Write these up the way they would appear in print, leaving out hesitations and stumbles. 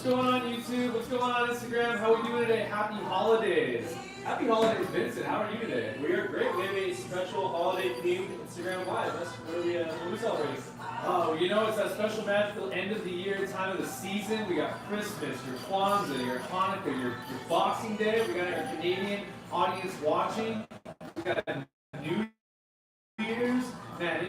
What's going on YouTube? What's going on Instagram? How are we doing today? Happy holidays. Happy holidays, Vincent. How are you today? We are great. We have a special holiday themed Instagram Live. What are we celebrating? Oh, you know, it's that special magical end of the year, time of the season. We got Christmas, your Kwanzaa, your Hanukkah, your Boxing Day. We got our Canadian audience watching. We got New Year's. Man,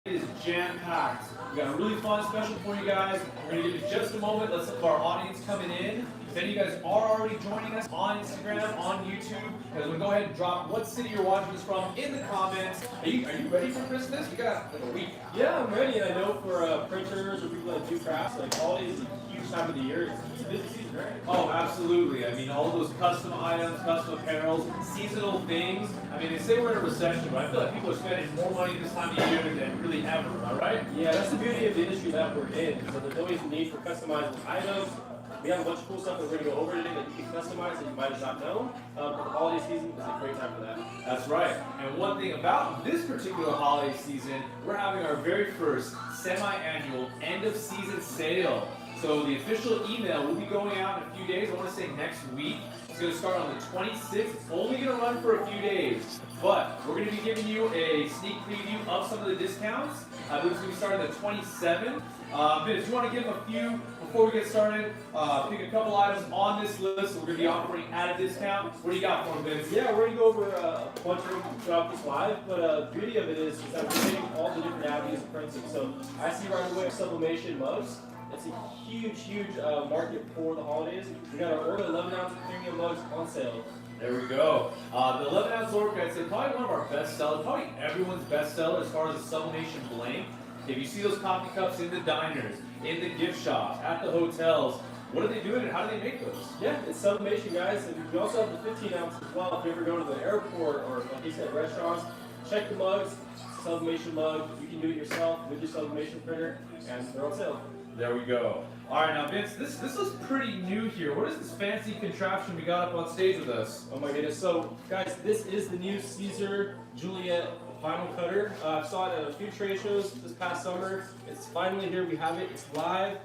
it is jam-packed. We got a really fun special for you guys. We're going to give you just a moment. Let's have our audience coming in. If any of you guys are already joining us on Instagram, on YouTube, we'll go ahead and drop what city you're watching us from in the comments. Are you ready for Christmas? We got like a week. Yeah, I'm ready. I know for printers or people that do crafts, like holidays is a huge time of the year. It's a busy season, right? Oh, absolutely. I mean, all of those custom items, custom apparels, seasonal things. I mean, they say we're in a recession, but I feel like people are spending more money this time of year than really ever, all right? Yeah, that's the beauty of the industry that we're in. So there's always a need for customizable items. We have a bunch of cool stuff that we're going to go over today that you can customize that you might have not known. But the holiday season is a great time for that. That's right. And one thing about this particular holiday season, we're having our very first semi-annual end-of-season sale. So the official email will be going out in a few days. I want to say next week. It's going to start on the 26th. It's only going to run for a few days. But we're going to be giving you a sneak preview of some of the discounts. I believe it's going to be starting the 27th. Vince, you want to give them a few before we get started? Pick a couple items on this list that we're going to be offering at a discount. What do you got for them, Vince? Yeah, we're going to go over a bunch of them throughout this live, but the beauty of it is that we're hitting all the different avenues of printing. So I see right away sublimation mugs. It's a huge market for the holidays. We got our Orca 11-ounce premium mugs on sale. There we go. The 11-ounce Orca, I'd say probably one of our best sellers, probably everyone's best seller as far as the sublimation blank. If you see those coffee cups in the diners, in the gift shops, at the hotels, what are they doing and how do they make those? Yeah, it's sublimation, guys. And we also have the 15-ounce as well. If you ever go to the airport or, like you said, restaurants, check the mugs. It's a sublimation mug. You can do it yourself with your sublimation printer, and they're on sale. There we go. All right, now Vince, this is pretty new here. What is this fancy contraption we got up on stage with us? Oh my goodness. So, guys, this is the new Caesar Juliet vinyl cutter. I saw it at a few trade shows this past summer. It's finally here. We have it. It's live.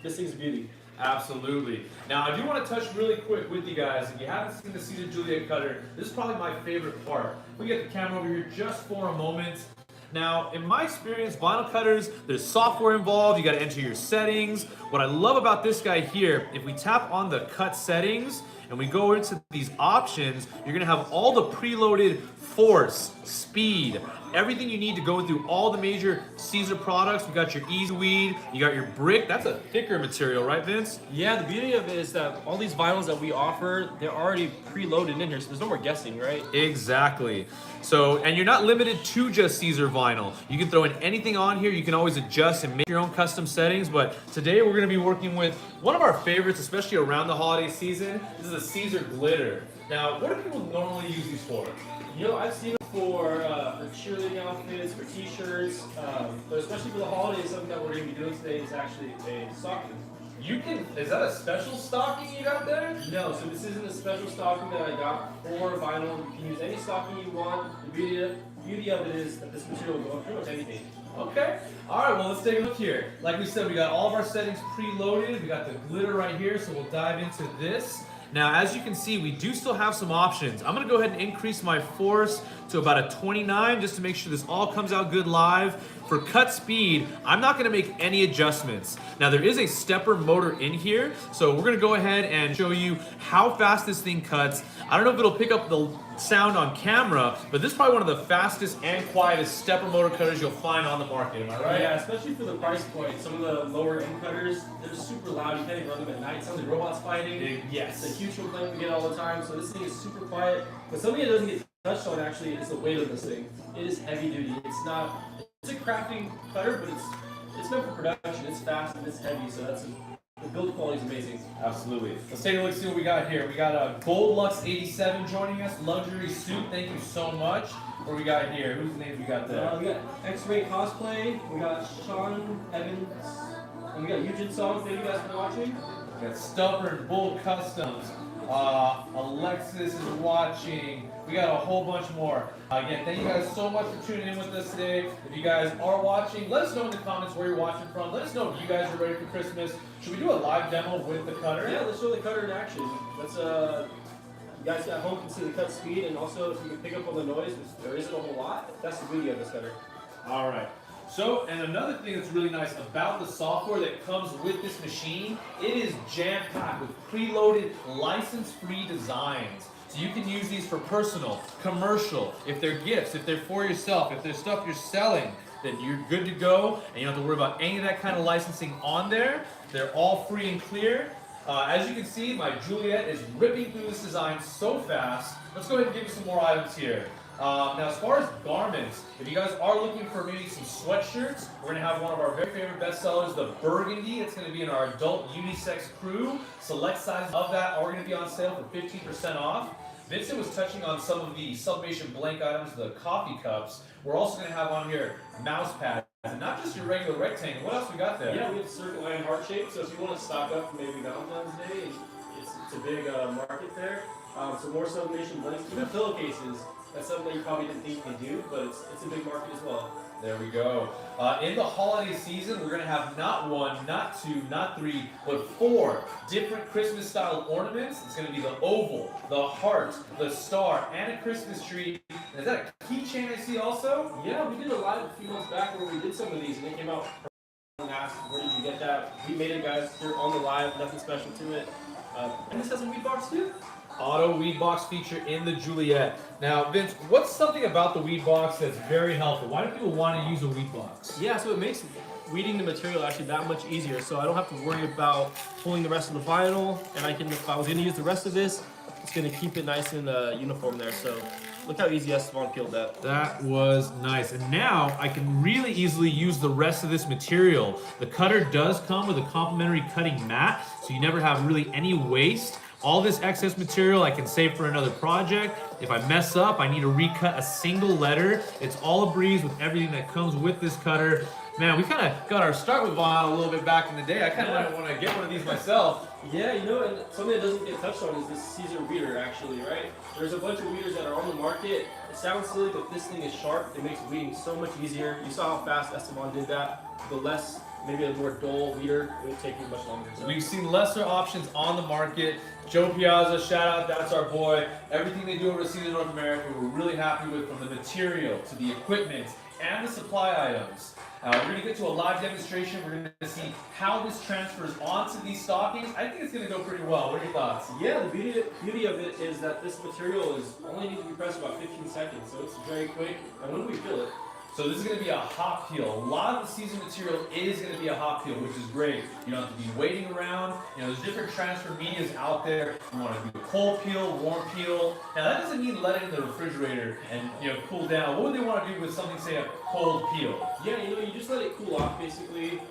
This thing's a beauty. Absolutely. Now, I do want to touch really quick with you guys. If you haven't seen the Caesar Juliet Cutter, this is probably my favorite part. We get the camera over here just for a moment. Now, in my experience, vinyl cutters, there's software involved. You got to enter your settings. What I love about this guy here, if we tap on the cut settings and we go into these options, you're going to have all the preloaded force, speed, everything you need to go through all the major Caesar products. We got your easy weed, you got your brick. That's a thicker material, right, Vince? Yeah, the beauty of it is that all these vinyls that we offer, they're already preloaded in here, so there's no more guessing, right? Exactly. So, and you're not limited to just Caesar vinyl. You can throw in anything on here. You can always adjust and make your own custom settings. But today we're going to be working with one of our favorites, especially around the holiday season. This is a Caesar glitter. Now, what do people normally use these for? You know, I've seen it for cheerleading outfits, for t-shirts, but especially for the holidays, something that we're going to be doing today is actually a stocking. Is that a special stocking you got there? No, so this isn't a special stocking that I got for vinyl. You can use any stocking you want. The beauty of it is that this material will go on pretty much anything. Okay. All right, well, let's take a look here. Like we said, we got all of our settings preloaded. We got the glitter right here, so we'll dive into this. Now, as you can see, we do still have some options. I'm going to go ahead and increase my force to about a 29 just to make sure this all comes out good live. For cut speed, I'm not going to make any adjustments. Now, there is a stepper motor in here, so we're going to go ahead and show you how fast this thing cuts. I don't know if it'll pick up the sound on camera, but this is probably one of the fastest and quietest stepper motor cutters you'll find on the market. Am I right? Yeah, especially for the price point. Some of the lower end cutters, they're super loud. You can't even run them at night. Sounds like robots fighting. Yes. It's a huge complaint we get all the time. So this thing is super quiet. But something that doesn't get touched on actually is the weight of this thing. It is heavy duty. It's a crafting cutter, but it's meant for production. It's fast and it's heavy, so the build quality is amazing. Absolutely. Let's take a look, see what we got here. We got a Gold Lux 87 joining us, luxury suit. Thank you so much. What do we got here? Whose names we got there? We got X-Ray Cosplay. We got Sean Evans. And we got Eugene Song. Thank you guys for watching. We got Stubborn Bull Customs. Alexis is watching. We got a whole bunch more. Again, thank you guys so much for tuning in with us today. If you guys are watching, let us know in the comments where you're watching from. Let us know if you guys are ready for Christmas. Should we do a live demo with the cutter? Yeah, let's show the cutter in action. Let's you guys at home can see the cut speed, and also if you can pick up on the noise, which there isn't a whole lot. That's the beauty of this cutter. All right. So, and another thing that's really nice about the software that comes with this machine, it is jam-packed with preloaded, license-free designs. So you can use these for personal, commercial, if they're gifts, if they're for yourself, if there's stuff you're selling, then you're good to go, and you don't have to worry about any of that kind of licensing on there. They're all free and clear. As you can see, my Juliet is ripping through this design so fast. Let's go ahead and give you some more items here. Now, as far as garments, if you guys are looking for maybe some sweatshirts, we're going to have one of our very favorite bestsellers, the Burgundy. It's going to be in our adult unisex crew. Select sizes of that are going to be on sale for 15% off. Vincent was touching on some of the Sublimation blank items, the coffee cups. We're also going to have on here mouse pads, and not just your regular rectangle. What else we got there? Yeah, we have circle and heart shape. So if you want to stock up for maybe Valentine's Day, it's a big market there. So more Sublimation blanks, even pillowcases. That's something that you probably didn't think you could do, but it's a big market as well. There we go. In the holiday season, we're going to have not one, not two, not three, but 4 different Christmas-style ornaments. It's going to be the oval, the heart, the star, and a Christmas tree. And is that a keychain I see also? Yeah, we did a live a few months back where we did some of these, and they came out and asked, where did you get that? We made it, guys, here on the live, nothing special to it. And this has a weed box too. Auto weed box feature in the Juliet. Now, Vince, what's something about the weed box that's very helpful? Why do people want to use a weed box? Yeah, so it makes weeding the material actually that much easier. So I don't have to worry about pulling the rest of the vinyl, and I can, if I was going to use the rest of this, it's going to keep it nice and uniform there. So look how easy Esteban peeled that. That was nice. And now I can really easily use the rest of this material. The cutter does come with a complimentary cutting mat, so you never have really any waste. All this excess material I can save for another project. If I mess up, I need to recut a single letter. It's all a breeze with everything that comes with this cutter. Man, we kind of got our start with vinyl a little bit back in the day. I kind of might want to get one of these myself. Yeah, you know, and something that doesn't get touched on is this Caesar weeder, actually, right? There's a bunch of weeders that are on the market. It sounds silly, but this thing is sharp. It makes weeding so much easier. You saw how fast Esteban did that. The less, maybe a more dull weeder, it would take you much longer. So. We've seen lesser options on the market. Joe Piazza, shout out, that's our boy. Everything they do over at Caesar North America, we're really happy with, from the material to the equipment and the supply items. We're going to get to a live demonstration. We're going to see how this transfers onto these stockings. I think it's going to go pretty well. What are your thoughts? Yeah, the beauty of it is that this material is only needs to be pressed about 15 seconds, so it's very quick. And when we fill it, so this is going to be a hot peel. A lot of the Caesar material is going to be a hot peel, which is great. You don't have to be waiting around. You know, there's different transfer medias out there. You want to do a cold peel, warm peel. Now that doesn't mean let it in the refrigerator and cool down. What would they want to do with something, say, a cold peel? Yeah, you just let it cool off basically.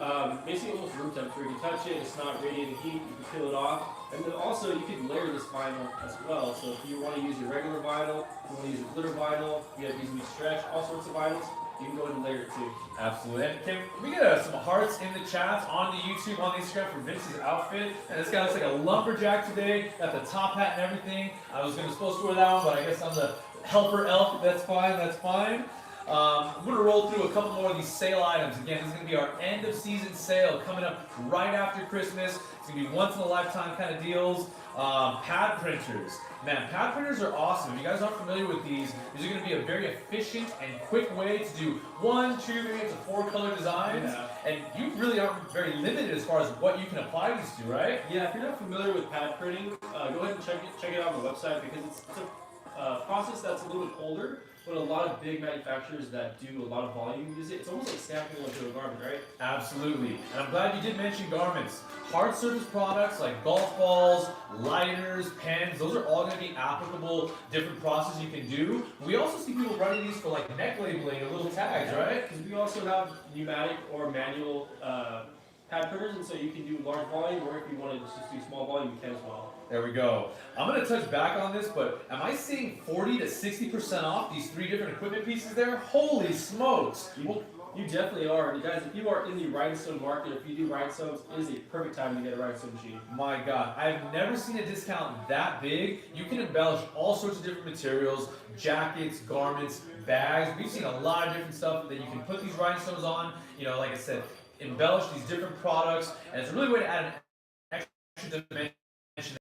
Basically almost room temperature. You can touch it, it's not radiating heat, you can peel it off. And then also you can layer this vinyl as well. So if you want to use your regular vinyl, if you want to use your glitter vinyl, you have these we stretch, all sorts of vinyls. You can go ahead and layer it too. Absolutely. And can we get some hearts in the chats on the YouTube, on the Instagram for Vince's outfit? And this guy looks like a lumberjack today. Got the top hat and everything. I was supposed to wear that one, but I guess I'm the helper elf. That's fine. That's fine. I'm going to roll through a couple more of these sale items. Again, this is going to be our end of season sale coming up right after Christmas. It's going to be once in a lifetime kind of deals. Pad printers. Man, pad printers are awesome. If you guys aren't familiar with these are going to be a very efficient and quick way to do 1, 2, maybe up to 4 color designs. Yeah. And you really aren't very limited as far as what you can apply these to, right? Yeah, if you're not familiar with pad printing, go ahead and check it out on the website because it's a process that's a little bit older. But a lot of big manufacturers that do a lot of volume use it. It's almost like stamping onto a garment, right? Absolutely. And I'm glad you did mention garments. Hard surface products like golf balls, lighters, pens, those are all going to be applicable, different processes you can do. We also see people running these for like neck labeling and little tags, right? Because we also have pneumatic or manual pad printers, and so you can do large volume, or if you want to just do small volume, you can as well. There we go. I'm going to touch back on this, but am I seeing 40 to 60% off these 3 different equipment pieces there? Holy smokes! You definitely are. And you guys, if you are in the rhinestone market, if you do rhinestones, it is a perfect time to get a rhinestone machine. My God, I've never seen a discount that big. You can embellish all sorts of different materials, jackets, garments, bags. We've seen a lot of different stuff that you can put these rhinestones on. You know, like I said, embellish these different products, and it's a really way to add an extra dimension.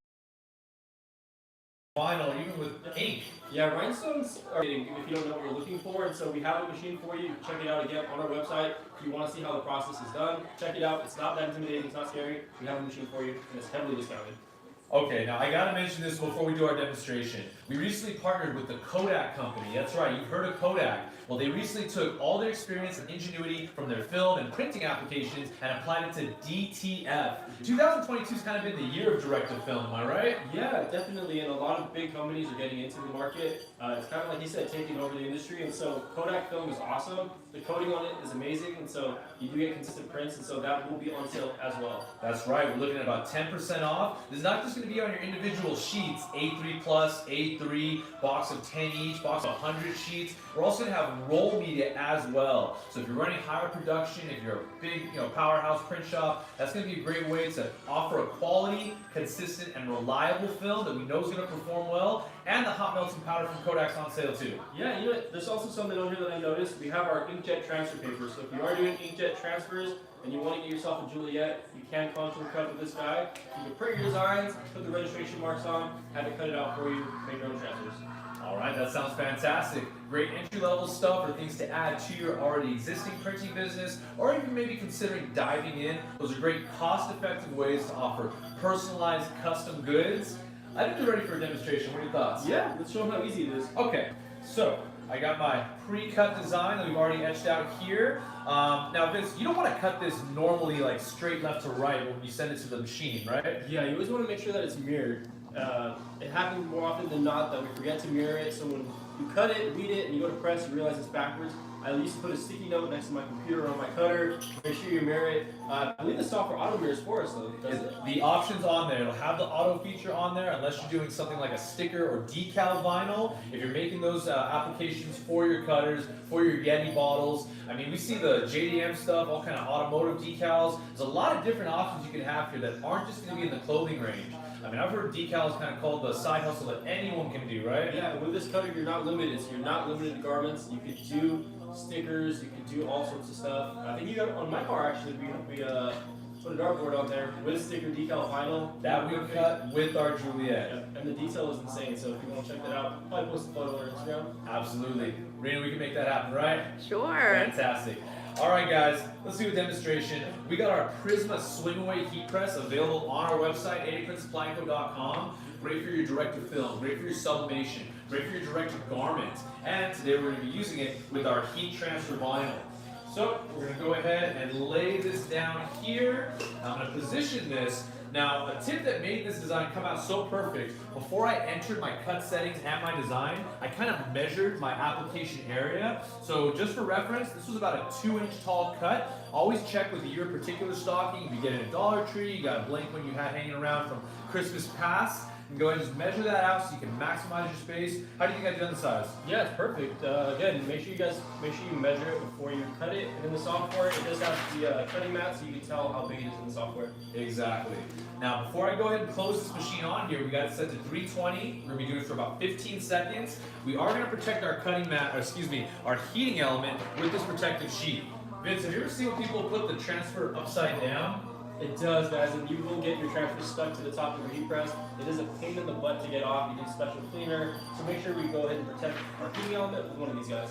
Vinyl, even with ink. Yeah, rhinestones are if you don't know what you're looking for, and so we have a machine for you. Check it out again on our website. If you want to see how the process is done, check it out. It's not that intimidating, it's not scary. We have a machine for you, and it's heavily discounted. Okay, now I gotta mention this before we do our demonstration. We recently partnered with the Kodak company. That's right, you've heard of Kodak. Well, they recently took all their experience and ingenuity from their film and printing applications and applied it to DTF. 2022 has kind of been the year of directive film, am I right? Yeah, definitely, and a lot of big companies are getting into the market. It's kind of like you said, taking over the industry, and so Kodak film is awesome. The coating on it is amazing, and so you do get consistent prints, and so that will be on sale as well. That's right, we're looking at about 10% off. This is not just going to be on your individual sheets, A3 plus, A3, box of 10 each, box of 100 sheets. We're also going to have roll media as well. So if you're running higher production, if you're a big powerhouse print shop, that's going to be a great way to offer a quality, consistent, and reliable film that we know is going to perform well. And the hot melting powder from Kodak's on sale too. Yeah, you know what? There's also something on here that I noticed. We have our inkjet transfer paper. So if you are doing inkjet transfers and you want to get yourself a Juliet, you can contour cut with this guy. You can print your designs, put the registration marks on, have it cut it out for you, make your own transfers. All right, that sounds fantastic. Great entry-level stuff or things to add to your already existing printing business, or even maybe considering diving in. Those are great cost-effective ways to offer personalized custom goods. I think we're ready for a demonstration. What are your thoughts? Yeah, let's show them how easy it is. Okay, so I got my pre-cut design that we've already etched out here. Now Vince, you don't want to cut this normally like straight left to right when you send it to the machine, right? Yeah, you always want to make sure that it's mirrored. It happens more often than not that we forget to mirror it, so when you cut it, read it, and you go to press, you realize it's backwards. I used to put a sticky note next to my computer on my cutter. Make sure you mirror it. I believe the software auto mirrors for us though, doesn't it? The option's on there. It'll have the auto feature on there unless you're doing something like a sticker or decal vinyl. If you're making those applications for your cutters, for your Yeti bottles. I mean, we see the JDM stuff, all kind of automotive decals. There's a lot of different options you can have here that aren't just going to be in the clothing range. I mean, I've heard decals kind of called the side hustle that anyone can do, right? Yeah, with this cutter, you're not limited. So you're not limited to garments. You could do stickers. You could do all sorts of stuff. I think you got on my car actually. We put a dartboard on there with sticker decal vinyl that we cut with our Juliet. Yeah, and the detail is insane. So if you want to check that out, I'll probably post a photo on our Instagram. Absolutely, Rena, we can make that happen, right? Sure. Fantastic. All right, guys, let's do a demonstration. We got our Prisma Swing Away Heat Press available on our website, aprintsupplyco.com. Great for your directive film, great for your sublimation, great for your directive garments. And today we're going to be using it with our heat transfer vinyl. So we're going to go ahead and lay this down here. I'm going to position this. Now, a tip that made this design come out so perfect, before I entered my cut settings and my design, I kind of measured my application area. So just for reference, this was about a 2-inch tall cut. Always check with your particular stocking. If you get it at Dollar Tree, you got a blank one you had hanging around from Christmas past. And go ahead and just measure that out so you can maximize your space. How do you think I did on the size? Yeah, it's perfect. Again, make sure you measure it before you cut it. And in the software, it does have the cutting mat, so you can tell how big it is in the software. Exactly. Now, before I go ahead and close this machine on here, we got it set to 320. We're gonna be doing it for about 15 seconds. We are gonna protect our cutting mat, or excuse me, our heating element with this protective sheet. Vince, have you ever seen when people put the transfer upside down? It does, guys, and you will get your transfer stuck to the top of your heat press. It is a pain in the butt to get off. You need a special cleaner. So make sure we go ahead and protect our heating element with one of these guys.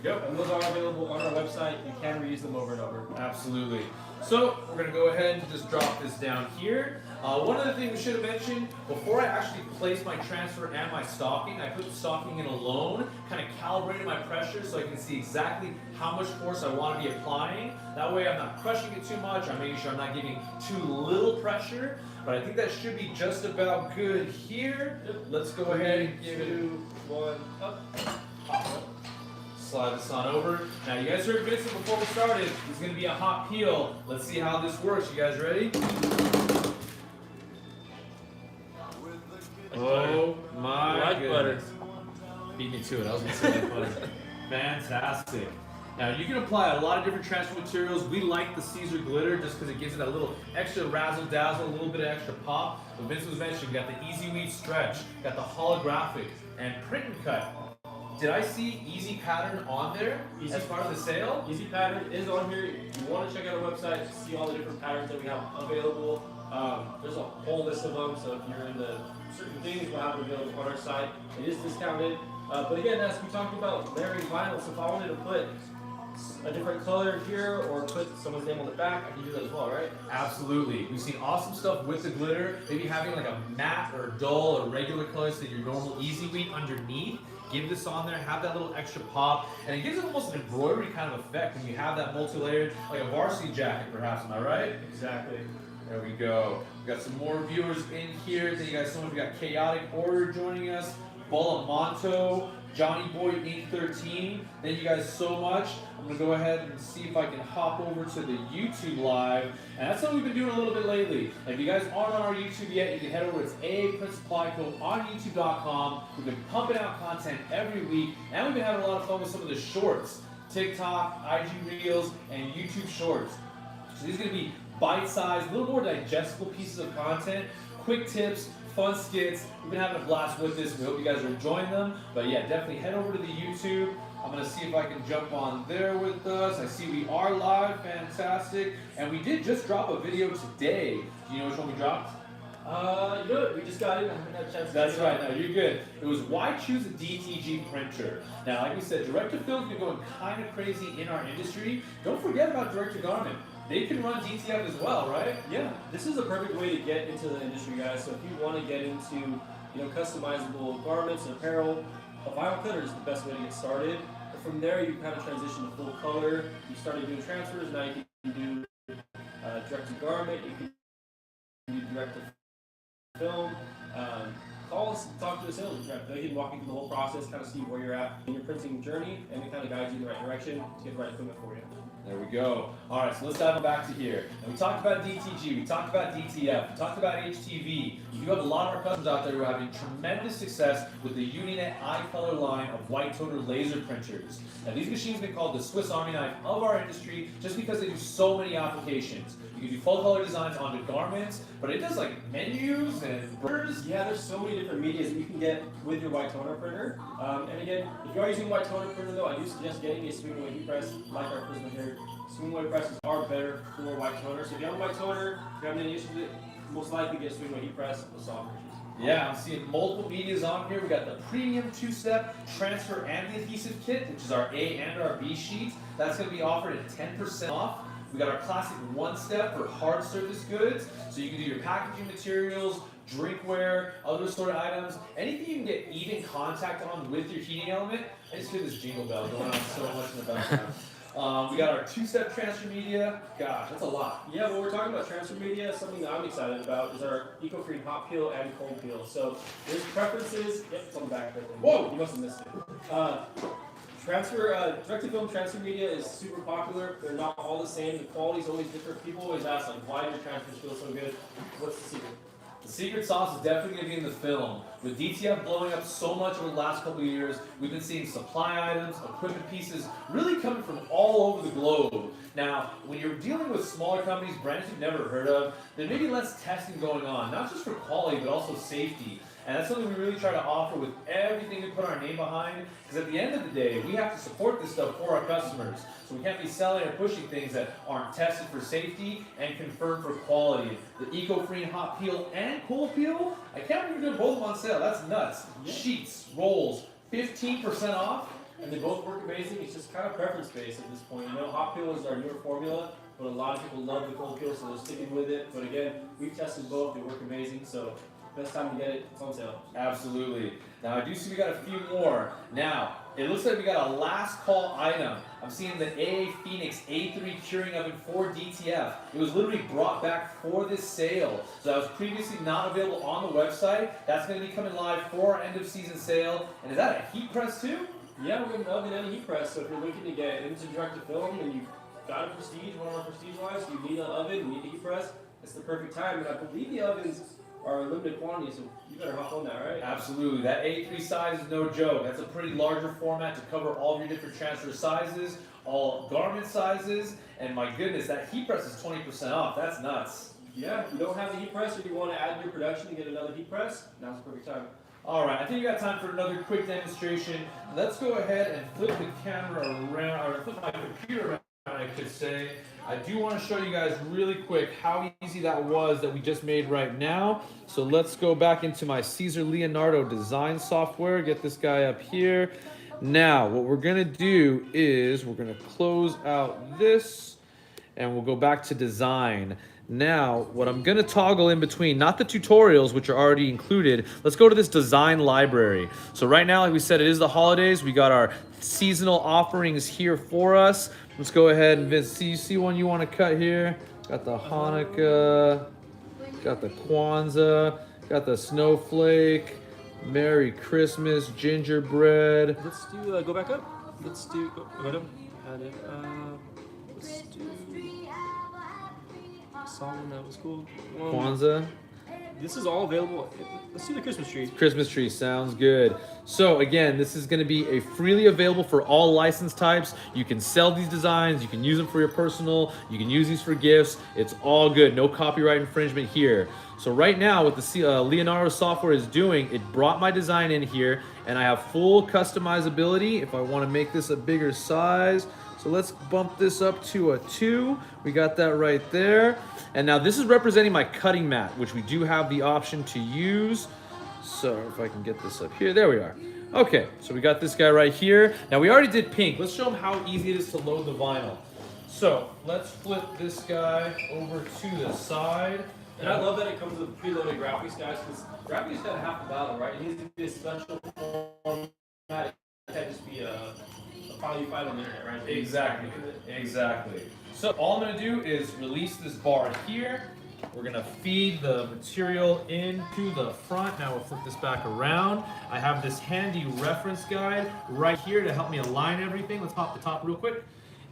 There we go. And those are available on our website. You can reuse them over and over. Absolutely. So we're going to go ahead and just drop this down here. One other thing we should have mentioned, before I actually placed my transfer and my stocking, I put the stocking in alone, kind of calibrated my pressure so I can see exactly how much force I want to be applying. That way I'm not crushing it too much, I'm making sure I'm not giving too little pressure, but I think that should be just about good here. Let's go ahead and give it 2, 1, up. Slide this on over. Now you guys heard Vincent before we started, it's going to be a hot peel. Let's see how this works. You guys ready? Oh my like goodness. Beat me to it. I was going to say that butter. Fantastic. Now you can apply a lot of different transfer materials. We like the Caesar glitter just because it gives it that little extra razzle dazzle, a little bit of extra pop. But Vince was mentioning, we got the Easy Weed Stretch, got the holographic, and print and cut. Did I see Easy Pattern on there as part of the sale? Easy Pattern is on here. If you want to check out our website to see all the different patterns that we have available. There's a whole list of them, so if you're into certain things, we'll have it available on our site. It is discounted. But again, as we talked about layering vinyl, so if I wanted to put a different color here or put someone's name on the back, I can do that as well, right? Absolutely. We've seen awesome stuff with the glitter. Maybe having like a matte or dull or regular colors to your normal Easy Weed underneath. Give this on there, have that little extra pop, and it gives it almost an embroidery kind of effect when you have that multi-layered, like a varsity jacket perhaps, am I right? Exactly. There we go. We got some more viewers in here. Thank you guys so much. We got Chaotic Order joining us, Bolamonto, Johnny Boy 813. Thank you guys so much. I'm gonna go ahead and see if I can hop over to the YouTube live. And that's what we've been doing a little bit lately. Like if you guys aren't on our YouTube yet, you can head over. It's AA Print Supply Co. on YouTube.com. We've been pumping out content every week, and we've been having a lot of fun with some of the shorts. TikTok, IG Reels, and YouTube Shorts. So these are gonna be bite-sized, a little more digestible pieces of content, quick tips, fun skits. We've been having a blast with this. We hope you guys are enjoying them. But yeah, definitely head over to the YouTube. I'm gonna see if I can jump on there with us. I see we are live, fantastic. And we did just drop a video today. Do you know which one we dropped? You know what? We just got it. I haven't had a chance to That's right, no, you're good. It was why choose a DTG printer. Now, like we said, direct-to-film's been going kind of crazy in our industry. Don't forget about direct-to-garment. They can run DTF as well, right? Yeah, this is a perfect way to get into the industry, guys. So if you want to get into, customizable garments and apparel, a vinyl cutter is the best way to get started. But from there, you kind of transition to full color. You started doing transfers. Now you can do direct to garment. You can do direct to film. Call us, talk to a sales rep. They can walk you through the whole process, kind of see where you're at in your printing journey, and they kind of guide you in the right direction to get the right equipment for you. There we go. All right, so let's dive back to here. And we talked about DTG, we talked about DTF, we talked about HTV. You have a lot of our customers out there who are having tremendous success with the Uninet iColor line of white toner laser printers. Now these machines have been called the Swiss Army knife of our industry just because they do so many applications. You can do full color designs onto garments, but it does like menus and burners. Yeah, there's so many different medias that you can get with your white toner printer. And again, if you are using a white toner printer though, I do suggest getting a swing away heat press like our Prisma here. Swing away presses are better for white toner. So if you have a white toner, if you're having any issues with it, most likely get a swing away heat press with soft issues. Yeah, I'm seeing multiple medias on here. We got the premium two-step transfer and the adhesive kit, which is our A and our B sheet. That's going to be offered at 10% off. We got our classic one-step for hard surface goods. So you can do your packaging materials, drinkware, other sort of items, anything you can get even contact on with your heating element. I just hear this jingle bell going on so much in the background. We got our two-step transfer media. Gosh, that's a lot. Yeah, when we're talking about transfer media, something that I'm excited about is our eco-free hot peel and cold peel. So there's preferences. Yep, it's on the back right there. Whoa! You must have missed it. Direct-to-film transfer media is super popular. They're not all the same. The quality's always different. People always ask, like, why do your transfers feel so good? What's the secret? The secret sauce is definitely going to be in the film. With DTF blowing up so much over the last couple of years, we've been seeing supply items, equipment pieces, really coming from all over the globe. Now, when you're dealing with smaller companies, brands you've never heard of, there may be less testing going on, not just for quality, but also safety. And that's something we really try to offer with everything we put our name behind, because at the end of the day, we have to support this stuff for our customers. So we can't be selling or pushing things that aren't tested for safety and confirmed for quality. The eco-free hot peel and cold peel, I can't believe we're doing both of them on sale. That's nuts. Yeah. Sheets, rolls, 15% off. And they both work amazing. It's just kind of preference-based at this point. Hot peel is our newer formula, but a lot of people love the cold peel, so they're sticking with it. But again, we've tested both. They work amazing, so best time to get it, it's on sale. Absolutely. Now I do see we got a few more. Now, it looks like we got a last call item. I'm seeing the AA Phoenix A3 curing oven for DTF. It was literally brought back for this sale. So that was previously not available on the website. That's going to be coming live for our end of season sale. And is that a heat press too? Yeah, we're going to oven and a heat press. So if you're looking to get into direct to film and you've got a prestige, one of our prestige lines, you need an oven, you need a heat press, it's the perfect time. And I believe the ovens are a limited quantity, so you better hop on that, right? Absolutely. That A3 size is no joke. That's a pretty larger format to cover all of your different transfer sizes. all garment sizes, and my goodness, that heat press is 20% off. That's nuts. Yeah, if you don't have the heat press or you want to add to your production and get another heat press, now's the perfect time. All right, I think we got time for another quick demonstration. Let's go ahead and flip the camera around, or flip my computer around, I could say. I do want to show you guys really quick how easy that was that we just made right now. So let's go back into my Caesar Leonardo design software, get this guy up here. Now, what we're gonna do is we're gonna close out this and we'll go back to design. Now, what I'm gonna toggle in between, not the tutorials, which are already included, let's go to this design library. So right now, like we said, it is the holidays. We got our seasonal offerings here for us. Let's go ahead and see one you wanna cut here. Got the Hanukkah, got the Kwanzaa, got the snowflake, Merry Christmas, gingerbread. Let's do, go back up. Let's do, go up. Add it, let's do, Solomon, that was cool. Kwanzaa. This is all available. Let's do the Christmas tree. Christmas tree, sounds good. So again, this is gonna be a freely available for all license types. You can sell these designs, you can use them for your personal, you can use these for gifts. It's all good, no copyright infringement here. So right now, what the Leonardo software is doing, it brought my design in here, and I have full customizability if I wanna make this a bigger size. So let's bump this up to a 2. We got that right there. And now this is representing my cutting mat, which we do have the option to use. So if I can get this up here, there we are. Okay, so we got this guy right here. Now we already did pink. Let's show them how easy it is to load the vinyl. So let's flip this guy over to the side. And I love that it comes with preloaded graphics, guys, because graphics got half the battle, right? It needs to be a special format. It can't just be a file you find on the internet, right? Exactly, exactly. So all I'm gonna do is release this bar here. We're gonna feed the material into the front. Now we'll flip this back around. I have this handy reference guide right here to help me align everything. Let's pop the top real quick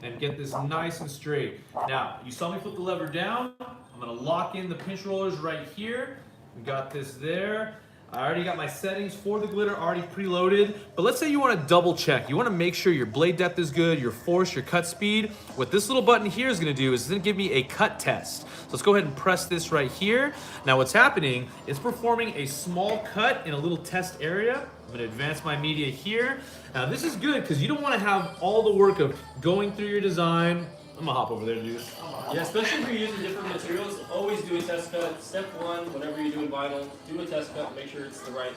and get this nice and straight. Now, you saw me flip the lever down. I'm gonna lock in the pinch rollers right here. We got this there. I already got my settings for the glitter already preloaded, but let's say you want to double check. You want to make sure your blade depth is good, your force, your cut speed. What this little button here is going to do is it's going to give me a cut test. So let's go ahead and press this right here. Now what's happening, it's performing a small cut in a little test area. I'm going to advance my media here. Now this is good because you don't want to have all the work of going through your design. I'm gonna hop over there to do this. Yeah, especially if you're using different materials, always do a test cut. Step 1, whenever you're doing vinyl, do a test cut, make sure it's the right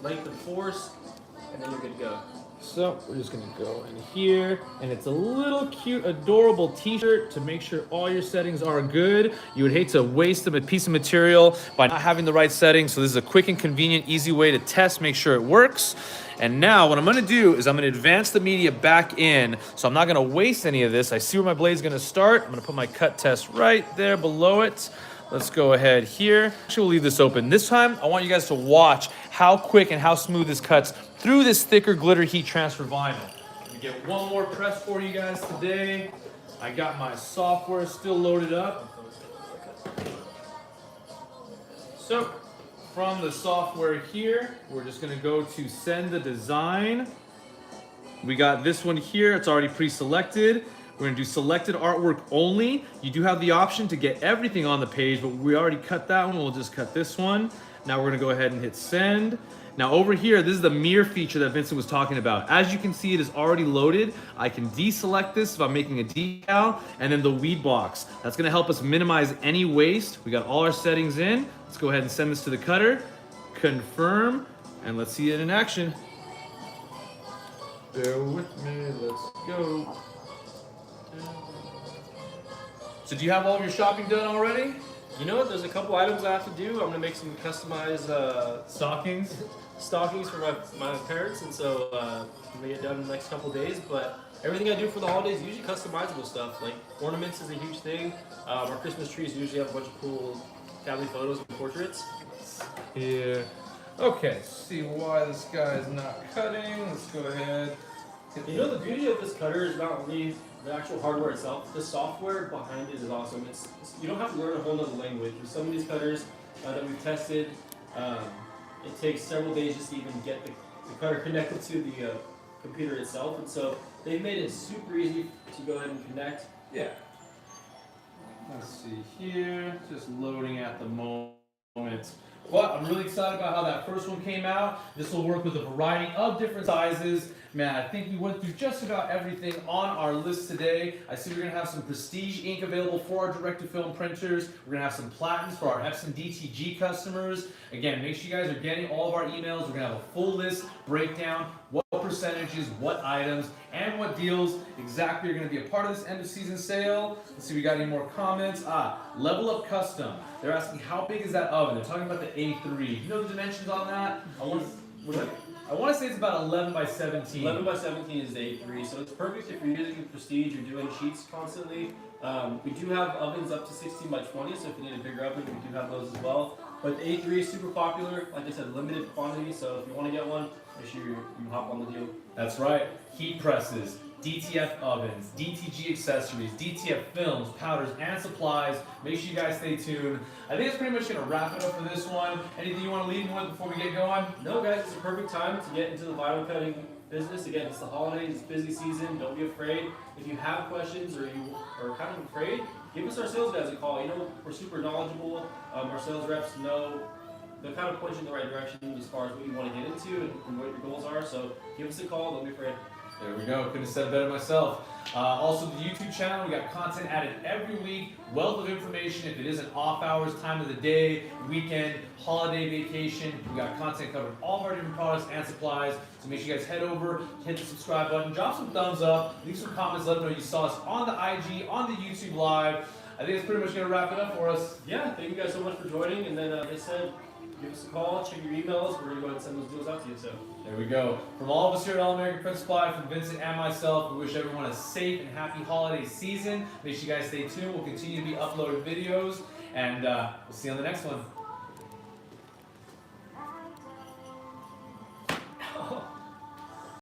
length and force, and then you're good to go. So we're just gonna go in here, and it's a little cute, adorable t-shirt to make sure all your settings are good. You would hate to waste a piece of material by not having the right settings, so this is a quick and convenient, easy way to test, make sure it works. And now what I'm gonna do is I'm gonna advance the media back in, so I'm not gonna waste any of this. I see where my blade's gonna start. I'm gonna put my cut test right there below it. Let's go ahead here. Actually, we'll leave this open. This time, I want you guys to watch how quick and how smooth this cuts through this thicker glitter heat transfer vinyl. Let me get one more press for you guys today. I got my software still loaded up. So, from the software here, we're just gonna go to send the design. We got this one here, it's already pre-selected. We're gonna do selected artwork only. You do have the option to get everything on the page, but we already cut that one, we'll just cut this one. Now we're gonna go ahead and hit send. Now over here, this is the mirror feature that Vincent was talking about. As you can see, it is already loaded. I can deselect this if I'm making a decal, and then the weed box. That's gonna help us minimize any waste. We got all our settings in. Let's go ahead and send this to the cutter, confirm, and let's see it in action. Bear with me, let's go. So do you have all of your shopping done already? You know what, there's a couple items I have to do. I'm gonna make some customized stockings for my parents, and so I'm gonna get done in the next couple days, but everything I do for the holidays is usually customizable stuff. Like ornaments is a huge thing. Our Christmas trees usually have a bunch of cool family photos and portraits. Yeah. Okay, see why this guy is not cutting. Let's go ahead. You know, the beauty of this cutter is not only the actual hardware itself, the software behind it is awesome. You don't have to learn a whole other language. With some of these cutters that we've tested, it takes several days just to even get the cutter connected to the computer itself. And so they've made it super easy to go ahead and connect. Yeah. Let's see here, just loading at the moment. But I'm really excited about how that first one came out. This will work with a variety of different sizes. Man, I think we went through just about everything on our list today. I see we're gonna have some Prestige ink available for our direct-to-film printers. We're gonna have some Platins for our Epson DTG customers. Again, make sure you guys are getting all of our emails. We're gonna have a full list breakdown, what percentages, what items, and what deals exactly are gonna be a part of this end of season sale. Let's see if we got any more comments. Level Up Custom. They're asking how big is that oven? They're talking about the A3. You know the dimensions on that? I want to say it's about 11 by 17. 11 by 17 is the A3, so it's perfect if you're using Prestige, you're doing sheets constantly. We do have ovens up to 16 by 20, so if you need a bigger oven, we do have those as well. But the A3 is super popular, like I said, limited quantity, so if you want to get one, make sure you hop on the deal. That's right. Heat presses, DTF ovens, DTG accessories, DTF films, powders, and supplies. Make sure you guys stay tuned. I think it's pretty much going to wrap it up for this one. Anything you want to leave me with before we get going? No, guys, it's a perfect time to get into the vinyl cutting business. Again, it's the holidays, it's busy season. Don't be afraid. If you have questions or you are kind of afraid, give us our sales guys a call. You know, we're super knowledgeable. Our sales reps know, they'll kind of point you in the right direction as far as what you want to get into and what your goals are. So give us a call. Don't be afraid. There we go. Couldn't have said it better myself. Also, the YouTube channel, we got content added every week. Wealth of information. If it isn't off hours, time of the day, weekend, holiday, vacation, we got content covering all of our different products and supplies. So make sure you guys head over, hit the subscribe button, drop some thumbs up, leave some comments, let them know you saw us on the IG, on the YouTube Live. I think it's pretty much going to wrap it up for us. Yeah, thank you guys so much for joining. And then, like I said, give us a call, check your emails. We're going to go ahead and send those deals out to you. So there we go. From all of us here at All American Print Supply, from Vincent and myself, we wish everyone a safe and happy holiday season. Make sure you guys stay tuned. We'll continue to be uploading videos, and we'll see you on the next one.